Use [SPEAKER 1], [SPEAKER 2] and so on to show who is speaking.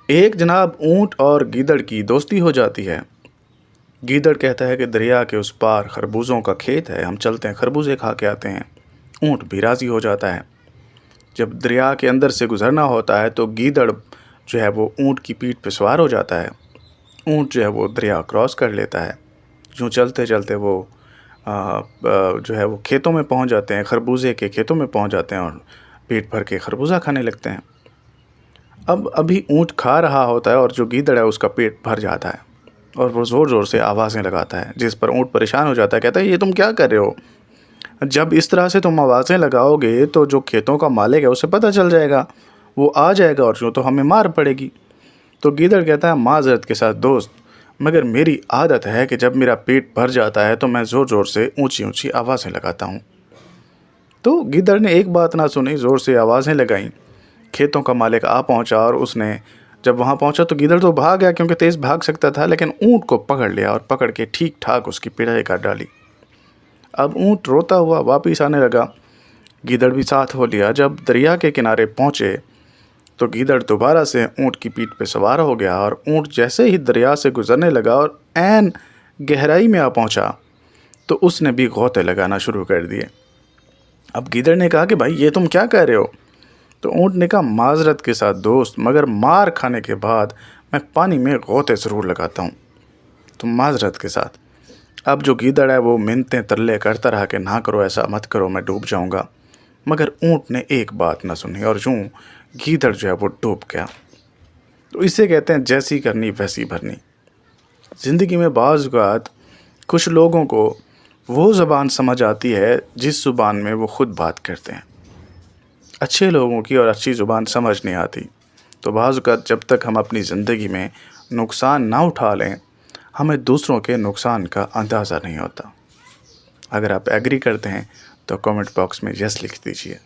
[SPEAKER 1] एक जनाब ऊंट और गीदड़ की दोस्ती हो जाती है। गीदड़ कहता है कि दरिया के उस पार खरबूजों का खेत है, हम चलते हैं खरबूजे खा के आते हैं। ऊंट भी राज़ी हो जाता है। जब दरिया के अंदर से गुजरना होता है तो गीदड़ जो है वो ऊंट की पीठ पे सवार हो जाता है। ऊंट जो है वो दरिया क्रॉस कर लेता है। यूँ चलते चलते वो जो है वो खेतों में पहुंच जाते हैं, खरबूजे के खेतों में पहुंच जाते हैं और पेट भर के खरबूजा खाने लगते हैं। अब अभी ऊँट खा रहा होता है और जो गीदड़ है उसका पेट भर जाता है और वो ज़ोर-ज़ोर से आवाज़ें लगाता है, जिस पर ऊँट परेशान हो जाता है। कहता है, ये तुम क्या कर रहे हो? जब इस तरह से तुम आवाज़ें लगाओगे तो जो खेतों का मालिक है उसे पता चल जाएगा, वो आ जाएगा और यूँ तो हमें मार पड़ेगी। तो गीदड़ कहता है, माज़रत के साथ दोस्त, मगर मेरी आदत है कि जब मेरा पेट भर जाता है तो मैं ज़ोर-ज़ोर से ऊँची-ऊँची आवाज़ें लगाता हूँ। तो गीदड़ ने एक बात ना सुनी, ज़ोर से आवाज़ें लगाईं। खेतों का मालिक आ पहुंचा और उसने जब वहां पहुंचा तो गीदड़ तो भाग गया क्योंकि तेज़ भाग सकता था, लेकिन ऊँट को पकड़ लिया और पकड़ के ठीक ठाक उसकी पिटाई कर डाली। अब ऊँट रोता हुआ वापिस आने लगा। गीदड़ भी साथ हो लिया। जब दरिया के किनारे पहुंचे तो गीदड़ दोबारा से ऊँट की पीठ पे सवार हो गया और ऊँट जैसे ही दरिया से गुजरने लगा और ऐन गहराई में आ पहुंचा तो उसने भी गौते लगाना शुरू कर दिए। अब गीदड़ ने कहा कि भाई ये तुम क्या कह रहे हो? तो ऊँट ने कहा, माजरत के साथ दोस्त, मगर मार खाने के बाद मैं पानी में गौते ज़रूर लगाता हूँ। तो माजरत के साथ। अब जो गीदड़ है वो मिन्नतें तरले करता रहा कि ना करो, ऐसा मत करो, मैं डूब जाऊँगा। मगर ऊँट ने एक बात ना सुनी और यूँ गीदड़ जो है वो डूब गया। तो इसे कहते हैं जैसी करनी वैसी भरनी। ज़िंदगी में बाज़ औक़ात कुछ लोगों को वो ज़बान समझ आती है जिस ज़ुबान में वो ख़ुद बात करते हैं। अच्छे लोगों की और अच्छी ज़ुबान समझ नहीं आती। तो बाज़ औक़ात जब तक हम अपनी ज़िंदगी में नुकसान ना उठा लें, हमें दूसरों के नुकसान का अंदाज़ा नहीं होता। अगर आप एग्री करते हैं तो कमेंट बॉक्स में यस लिख दीजिए।